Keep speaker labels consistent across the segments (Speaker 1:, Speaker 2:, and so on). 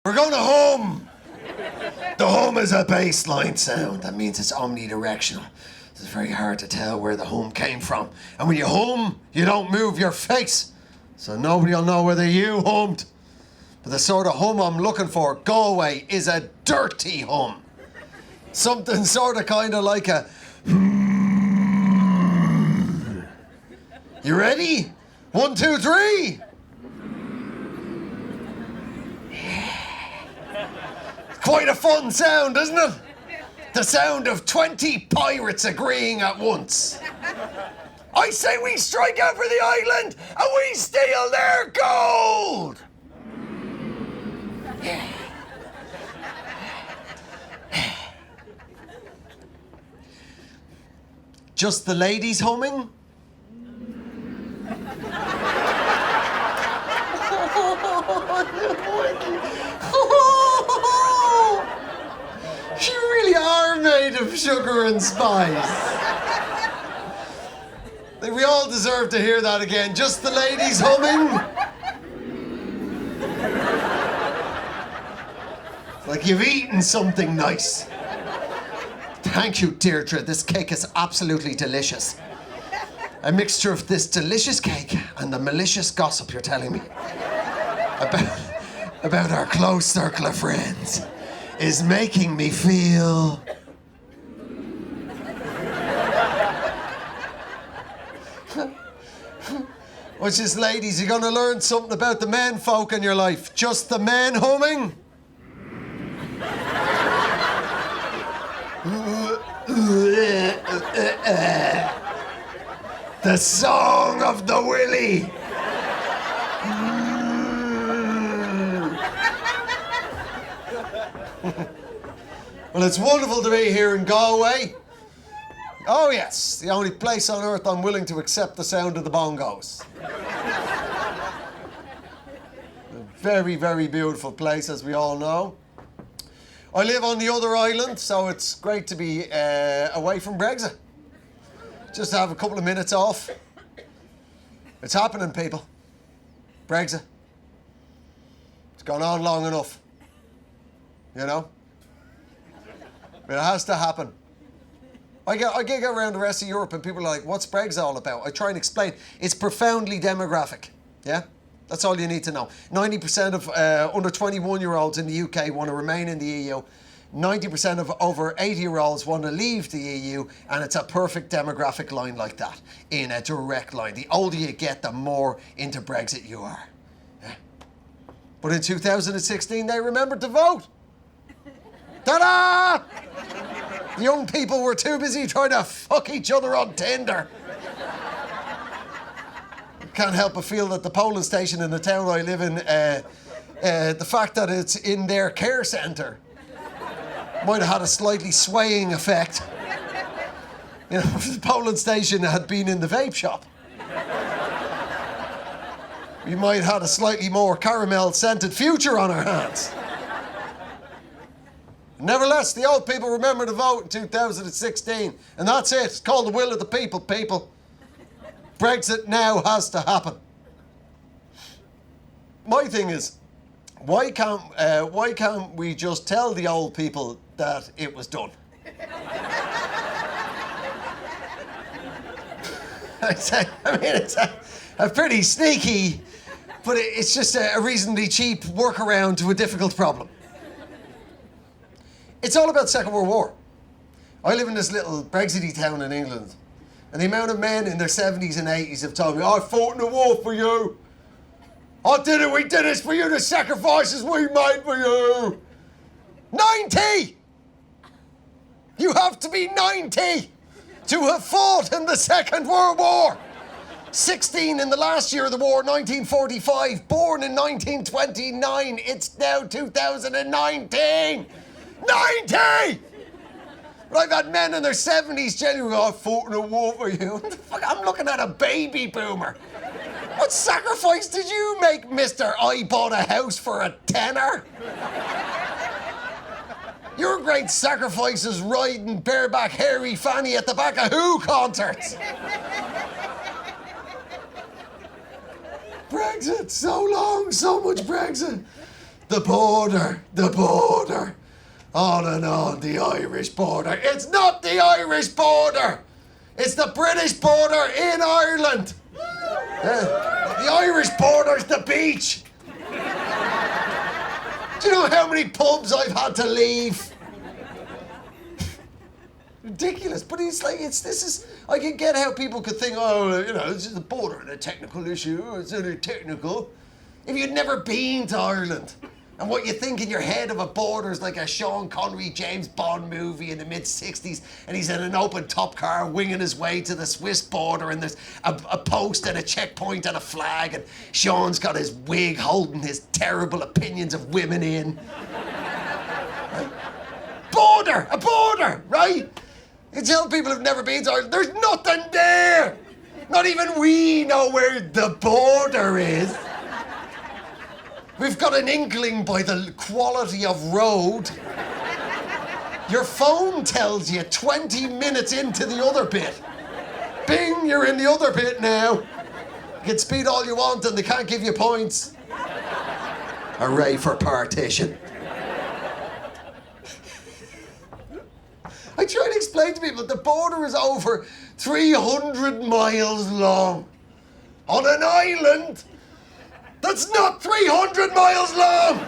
Speaker 1: We're going to hum. The hum is a bass-line sound. That means it's omnidirectional. It's very hard to tell where the hum came from. And when you hum, you don't move your face. So nobody will know whether you hummed. But the sort of hum I'm looking for, Galway, is a dirty hum. Something sort of kind of like a... You ready? 1, 2, 3. Quite a fun sound, isn't it? The sound of 20 pirates agreeing at once. I say we strike out for the island and we steal their gold! Just the ladies humming? You really are made of sugar and spice. We all deserve to hear that again. Just the ladies humming. Like you've eaten something nice. Thank you, Deirdre. This cake is absolutely delicious. A mixture of this delicious cake and the malicious gossip you're telling me about our close circle of friends is making me feel... Watch this, ladies. You're going to learn something about the men folk in your life. Just the men humming. The song of the willy. Well, it's wonderful to be here in Galway. Oh yes, the only place on earth I'm willing to accept the sound of the bongos. A very, very beautiful place, as we all know. I live on the other island, so it's great to be away from Brexit. Just to have a couple of minutes off. It's happening, people. Brexit. It's gone on long enough. You know? It has to happen. I get around the rest of Europe and people are like, what's Brexit all about? I try and explain. It's profoundly demographic. Yeah? That's all you need to know. 90% of under 21-year-olds in the UK want to remain in the EU. 90% of over 80-year-olds want to leave the EU, and it's a perfect demographic line like that, in a direct line. The older you get, the more into Brexit you are. Yeah? But in 2016, they remembered to vote. Ta-da! The young people were too busy trying to fuck each other on Tinder. Can't help but feel that the polling station in the town I live in, the fact that it's in their care centre might have had a slightly swaying effect. You know, if the polling station had been in the vape shop, we might have had a slightly more caramel-scented future on our hands. Nevertheless, the old people remember to vote in 2016, and that's it. It's called the will of the people, people. Brexit now has to happen. My thing is, why can't we just tell the old people that it was done? It's a pretty sneaky, but it's just a reasonably cheap workaround to a difficult problem. It's all about Second World War. I live in this little Brexity town in England, and the amount of men in their 70s and 80s have told me, I fought in the war for you. I did it, we did this for you, the sacrifices we made for you. 90! You have to be 90 to have fought in the Second World War. 16 in the last year of the war, 1945. Born in 1929. It's now 2019. 90! But I've had men in their 70s genuinely go, I fought in a war for you. What the fuck? I'm looking at a baby boomer. What sacrifice did you make, mister? I bought a house for a tenner? Your great sacrifice is riding bareback hairy fanny at the back of Who concerts. Brexit, so long, so much Brexit. The border, the border. On and on, the Irish border. It's not the Irish border. It's the British border in Ireland. The Irish border's the beach. Do you know how many pubs I've had to leave? Ridiculous, but it's like, I can get how people could think, oh, you know, this is the border and a technical issue, it's only technical. If you'd never been to Ireland, and what you think in your head of a border is like a Sean Connery, James Bond movie in the mid-60s, and he's in an open-top car winging his way to the Swiss border, and there's a post and a checkpoint and a flag, and Sean's got his wig holding his terrible opinions of women in. Right? Border! A border, right? You tell people who've never been to Ireland, there's nothing there! Not even we know where the border is. We've got an inkling by the quality of road. Your phone tells you 20 minutes into the other bit. Bing, you're in the other bit now. You can speed all you want and they can't give you points. Hooray for partition. I try to explain to people that the border is over 300 miles long. On an island that's not 300 miles long!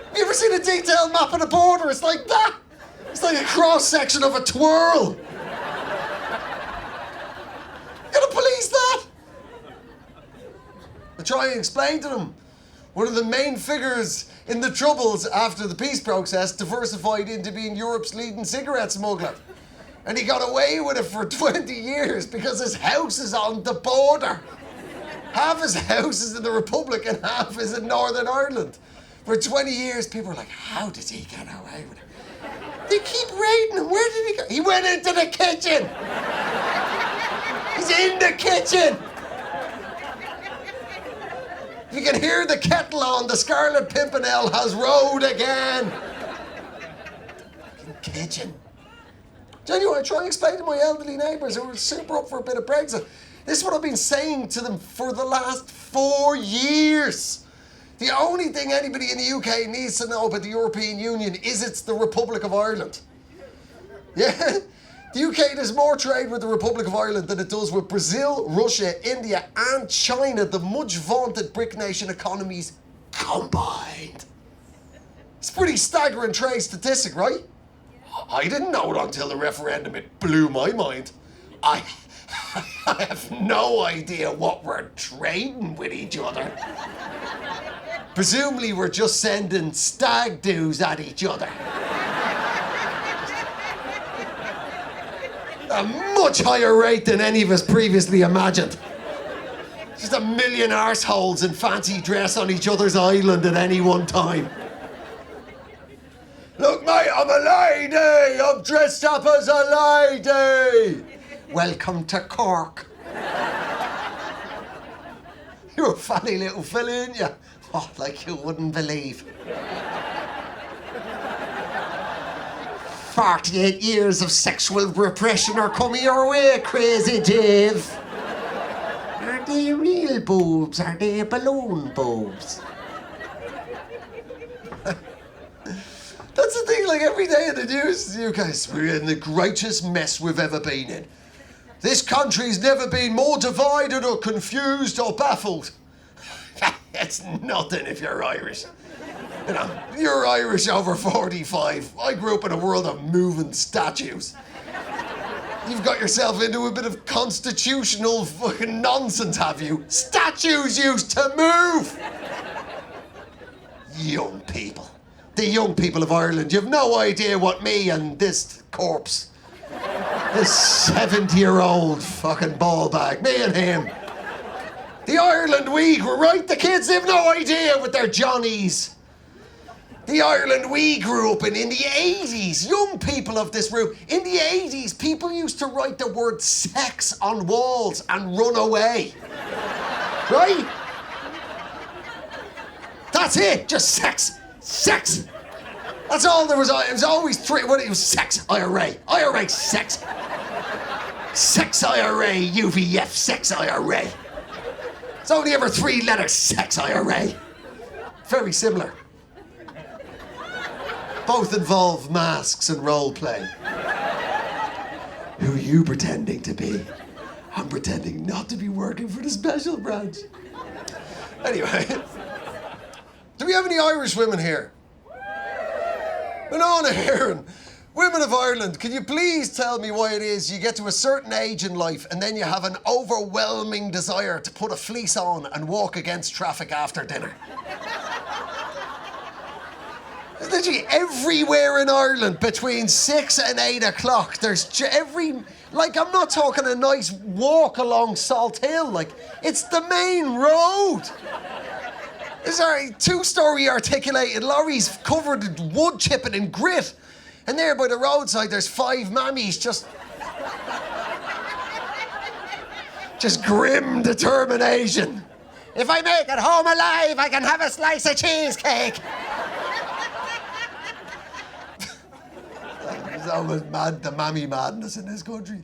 Speaker 1: Have you ever seen a detailed map of the border? It's like that! It's like a cross-section of a twirl! You gotta police that! I try and explain to them. One of the main figures in the Troubles after the peace process diversified into being Europe's leading cigarette smuggler. And he got away with it for 20 years because his house is on the border. Half his house is in the Republic and half is in Northern Ireland. For 20 years, people were like, how did he get away with it? They keep raiding him. Where did he go? He went into the kitchen. He's in the kitchen. You can hear the kettle on. The Scarlet Pimpernel has rode again. Fucking kitchen. Genuinely, I try and explain to my elderly neighbours who are super up for a bit of Brexit. This is what I've been saying to them for the last 4 years. The only thing anybody in the UK needs to know about the European Union is it's the Republic of Ireland. Yeah? The UK does more trade with the Republic of Ireland than it does with Brazil, Russia, India and China, the much vaunted BRIC nation economies combined. It's a pretty staggering trade statistic, right? I didn't know it until the referendum. It blew my mind. I have no idea what we're trading with each other. Presumably we're just sending stag doos at each other. A much higher rate than any of us previously imagined. Just a million arseholes in fancy dress on each other's island at any one time. Look mate, I'm a lady! I'm dressed up as a lady! Welcome to Cork. You're a funny little fella, ain't you? Oh, like you wouldn't believe. 48 years of sexual repression are coming your way, crazy Dave. Are they real boobs? Are they balloon boobs? That's the thing, like every day in the news, you guys, we're in the greatest mess we've ever been in. This country's never been more divided or confused or baffled. It's nothing if you're Irish. You know, you're Irish over 45. I grew up in a world of moving statues. You've got yourself into a bit of constitutional fucking nonsense, have you? Statues used to move! Young people. The young people of Ireland, you've no idea what me and this corpse, this 70-year-old fucking ball bag, me and him. The Ireland we grew, right? The kids have no idea with their Johnnies. The Ireland we grew up in the 80s, young people of this room, in the 80s, people used to write the word sex on walls and run away. Right? That's it, just sex. Sex! That's all there was. It was always three. What it was: sex, IRA, IRA, sex, sex, IRA, UVF, sex, IRA. It's only ever 3 letters: sex, IRA. Very similar. Both involve masks and role play. Who are you pretending to be? I'm pretending not to be working for the special branch. Anyway, do we have any Irish women here? Anna Heron, women of Ireland, can you please tell me why it is you get to a certain age in life and then you have an overwhelming desire to put a fleece on and walk against traffic after dinner? Literally everywhere in Ireland between 6 and 8 o'clock, there's I'm not talking a nice walk along Salt Hill, like, it's the main road. There's a 2-story articulated lorries covered in wood chipping and grit. And there by the roadside, there's 5 mammies just grim determination. If I make it home alive, I can have a slice of cheesecake. It's always mad, the mammy madness in this country.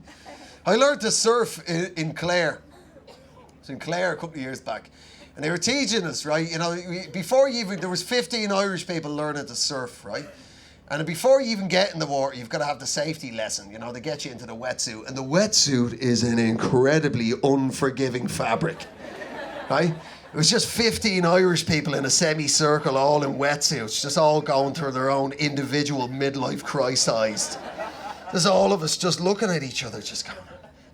Speaker 1: I learned to surf in Clare. I was in Clare a couple of years back. And they were teaching us, right? You know, there was 15 Irish people learning to surf, right? And before you even get in the water, you've got to have the safety lesson. You know, they get you into the wetsuit. And the wetsuit is an incredibly unforgiving fabric, right? It was just 15 Irish people in a semicircle, all in wetsuits, just all going through their own individual midlife crisis. There's all of us just looking at each other, just going.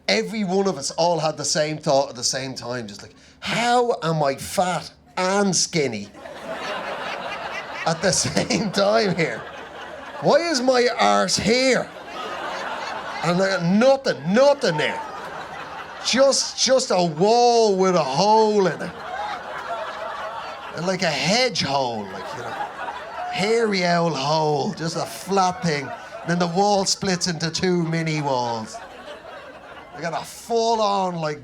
Speaker 1: Every one of us all had the same thought at the same time, just like, how am I fat and skinny at the same time here? Why is my arse here? And nothing there. Just a wall with a hole in it. And like a hedge hole, like, you know, hairy owl hole, just a flat thing. And then the wall splits into 2 mini walls. I got a full-on, like,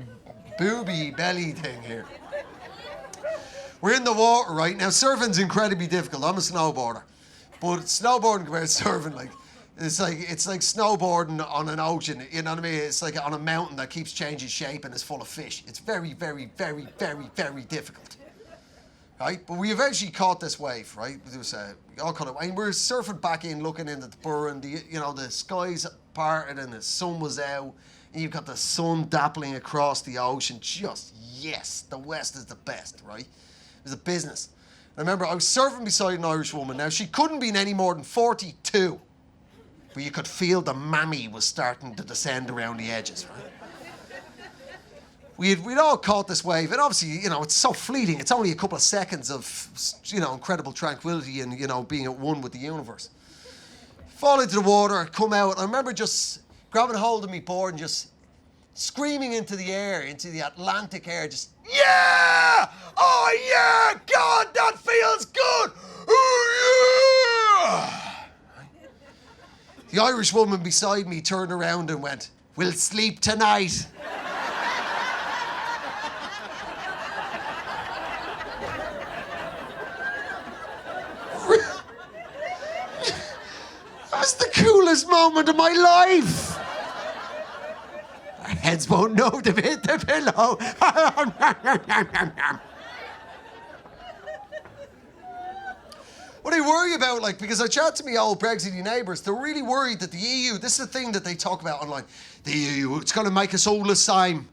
Speaker 1: booby belly thing here. We're in the water, right? Now, surfing's incredibly difficult. I'm a snowboarder. But snowboarding compared to surfing, like, it's like snowboarding on an ocean, you know what I mean? It's like on a mountain that keeps changing shape and is full of fish. It's very, very, very, very, very difficult. Right? But we eventually caught this wave, right? We all caught it. And we were surfing back in, looking into the burn, the skies parted and the sun was out. And you've got the sun dappling across the ocean. Yes, the West is the best, right? It was a business. I remember I was surfing beside an Irish woman. Now, she couldn't be any more than 42. But you could feel the mammy was starting to descend around the edges, right? We'd all caught this wave, and obviously, you know, it's so fleeting. It's only a couple of seconds of, you know, incredible tranquility and, you know, being at one with the universe. Fall into the water, come out. I remember just grabbing hold of me board and just screaming into the air, into the Atlantic air, just, yeah! Oh, yeah! God, that feels good! Oh, yeah! The Irish woman beside me turned around and went, "We'll sleep tonight." That was the coolest moment of my life. Our heads won't know to hit the pillow. What I worry about, like, because I chat to my old Brexity neighbours, they're really worried that the EU, this is the thing that they talk about online, the EU, it's going to make us all the same.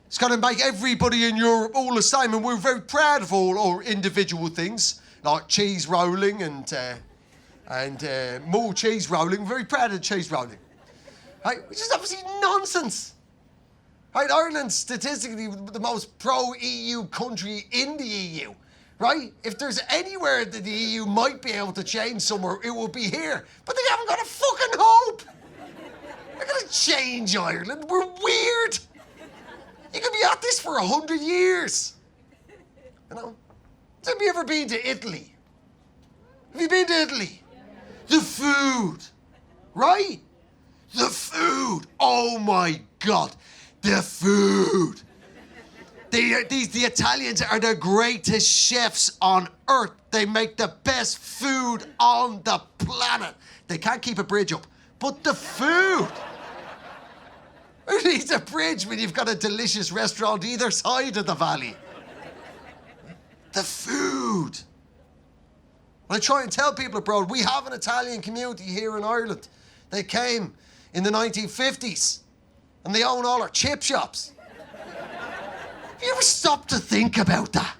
Speaker 1: It's going to make everybody in Europe all the same, and we're very proud of all our individual things, like cheese rolling and more cheese rolling. We're very proud of cheese rolling. Right? Which is obviously nonsense. Right? Ireland's statistically the most pro-EU country in the EU. Right? If there's anywhere that the EU might be able to change somewhere, it will be here. But they haven't got a fucking hope. They're going to change Ireland. We're weird. You could be at this for 100 years. You know? Have you ever been to Italy? Have you been to Italy? The food. Right? The food. Oh my God. The food. The Italians are the greatest chefs on earth. They make the best food on the planet. They can't keep a bridge up. But the food. Who needs a bridge when you've got a delicious restaurant either side of the valley? The food. And I try and tell people abroad, we have an Italian community here in Ireland. They came in the 1950s and they own all our chip shops. Have you ever stopped to think about that?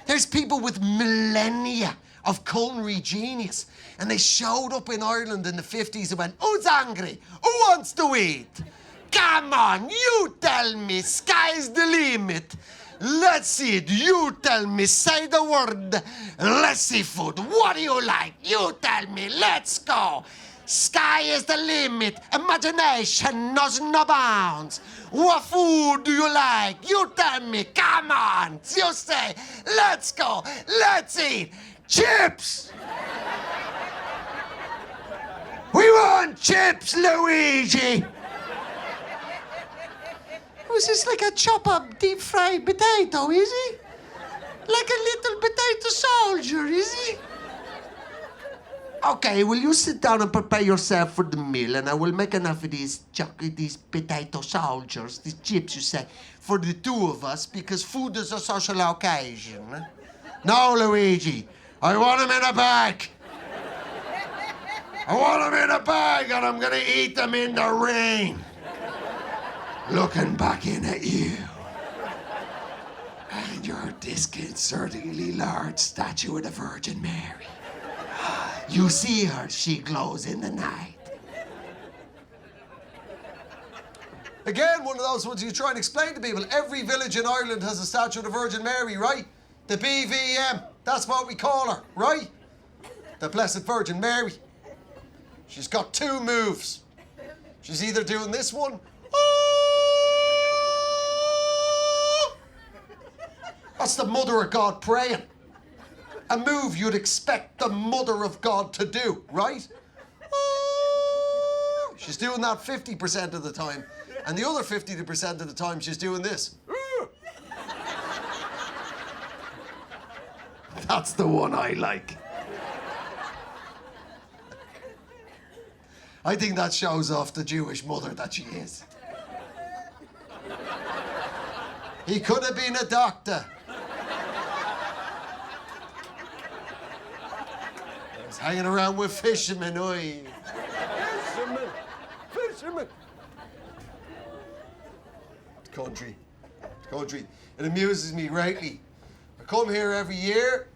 Speaker 1: There's people with millennia of culinary genius, and they showed up in Ireland in the 50s and went, who's hungry? Who wants to eat? Come on, you tell me, sky's the limit. Let's see it, you tell me, say the word. Let's see food, what do you like? You tell me, let's go. Sky is the limit, imagination knows no bounds. What food do you like? You tell me, come on. You say, let's go, let's eat. Chips! We want chips, Luigi! Was this like a chop-up, deep-fried potato, is he? Like a little potato soldier, is he? Okay, will you sit down and prepare yourself for the meal, and I will make enough of these potato soldiers, these chips, you say, for the two of us, because food is a social occasion. No, Luigi, I want them in a bag. I want them in a bag, and I'm gonna eat them in the rain. Looking back in at you. And your disconcertingly large statue of the Virgin Mary. You see her, she glows in the night. Again, one of those ones you try and explain to people. Every village in Ireland has a statue of the Virgin Mary, right? The BVM, that's what we call her, right? The Blessed Virgin Mary. She's got two moves. She's either doing this one, that's the Mother of God praying. A move you'd expect the Mother of God to do, right? She's doing that 50% of the time. And the other 50% of the time, she's doing this. That's the one I like. I think that shows off the Jewish mother that she is. He could have been a doctor. He's hanging around with fishermen, oi. Fishermen. Country. It amuses me greatly. I come here every year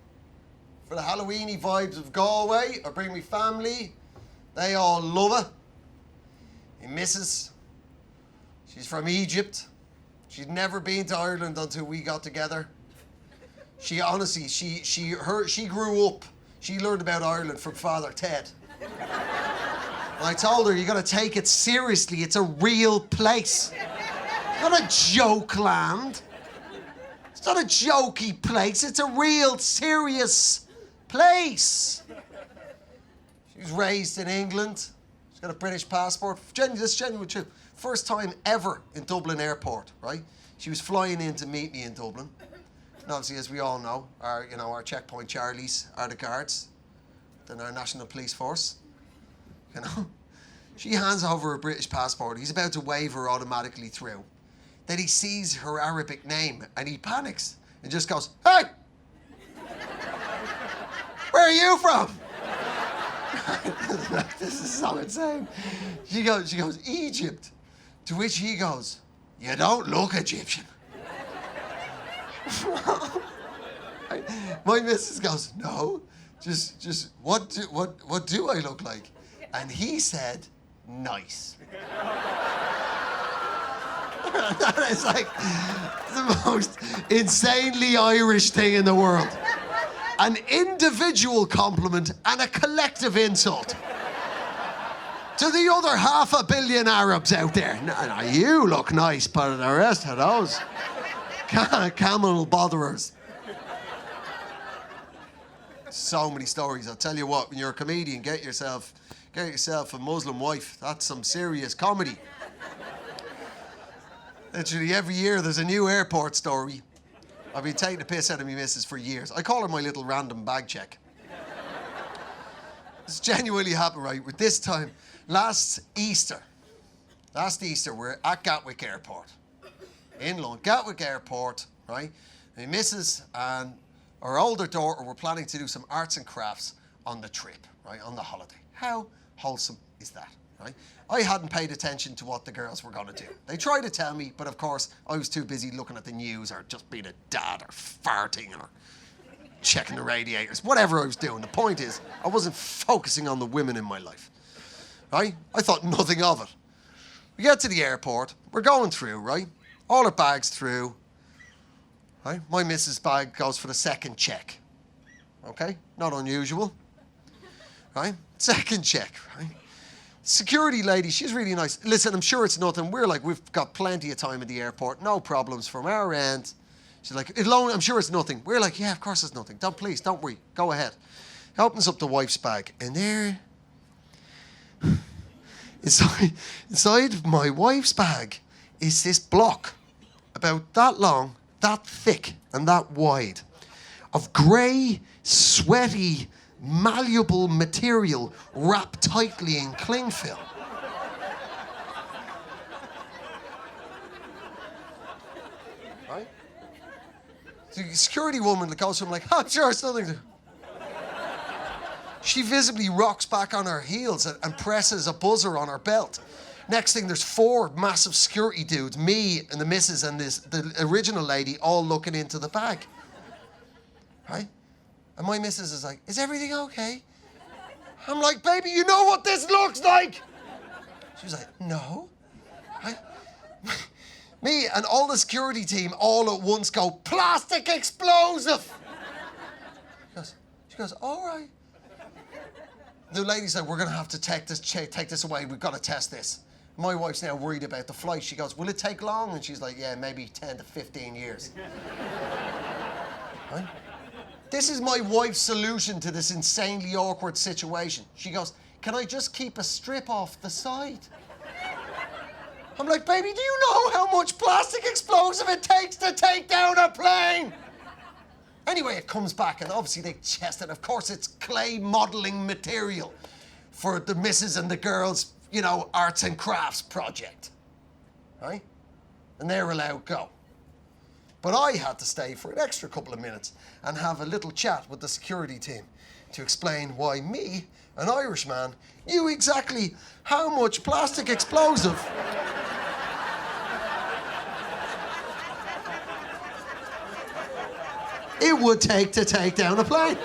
Speaker 1: for the Halloweeny vibes of Galway. I bring my family. They all love it. My missus, she's from Egypt. She'd never been to Ireland until we got together. She honestly, she grew up. She learned about Ireland from Father Ted. And I told her, you gotta take it seriously. It's a real place. It's not a joke land. It's not a jokey place. It's a real serious place. She was raised in England. She's got a British passport. This is genuine truth. First time ever in Dublin Airport, right? She was flying in to meet me in Dublin. And obviously, as we all know, our checkpoint Charlies are the guards. Then our National Police Force. You know? She hands over a British passport. He's about to wave her automatically through. Then he sees her Arabic name and he panics and just goes, "Hey! Where are you from?" This is so insane. She goes, "Egypt." To which he goes, "You don't look Egyptian." My missus goes, "No, just what do I look like?" And he said, "Nice." That is like the most insanely Irish thing in the world. An individual compliment and a collective insult to the other 500 million Arabs out there. No, you look nice, but the rest of those camel botherers. So many stories. I'll tell you what, when you're a comedian, get yourself a Muslim wife. That's some serious comedy. Literally every year there's a new airport story. I've been taking the piss out of me missus for years. I call her my little random bag check. This genuinely happened, right? With this time, last Easter, we're at Gatwick Airport. In London, Gatwick Airport, right? My missus and our older daughter were planning to do some arts and crafts on the trip, right, on the holiday. How wholesome is that, right? I hadn't paid attention to what the girls were going to do. They tried to tell me, but of course, I was too busy looking at the news or just being a dad or farting or checking the radiators, whatever I was doing. The point is, I wasn't focusing on the women in my life, right? I thought nothing of it. We get to the airport, we're going through, right? All our bags through, right? My missus' bag goes for the second check, okay? Not unusual, right? Second check, right? Security lady, she's really nice. Listen, I'm sure it's nothing. We're like, we've got plenty of time at the airport, no problems from our end. She's like, I'm sure it's nothing. We're like, yeah, of course it's nothing. Please, don't worry. Go ahead. He opens up the wife's bag, and there, inside my wife's bag is this block about that long, that thick, and that wide of grey, sweaty, malleable material wrapped tightly in cling film. Right? The security woman that goes from like, I'm sure it's nothing. She visibly rocks back on her heels and presses a buzzer on her belt. Next thing, there's 4 massive security dudes, me and the missus and the original lady, all looking into the bag. Right? And my missus is like, is everything okay? I'm like, baby, you know what this looks like? She's like, no. Me and all the security team all at once go, plastic explosive. She goes, all right. The lady's like, we're going to have to take this away. We've got to test this. My wife's now worried about the flight. She goes, will it take long? And she's like, yeah, maybe 10 to 15 years. Right? This is my wife's solution to this insanely awkward situation. She goes, can I just keep a strip off the side? I'm like, baby, do you know how much plastic explosive it takes to take down a plane? Anyway, it comes back, and obviously they test it. Of course, it's clay modelling material for the missus and the girls, you know, arts and crafts project, right? And they're allowed go. But I had to stay for an extra couple of minutes and have a little chat with the security team to explain why me, an Irishman, knew exactly how much plastic explosive it would take to take down a plane.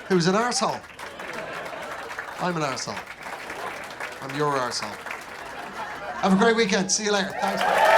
Speaker 1: Who's an arsehole? I'm an arsehole. I'm your arsehole. Have a great weekend. See you later. Thanks.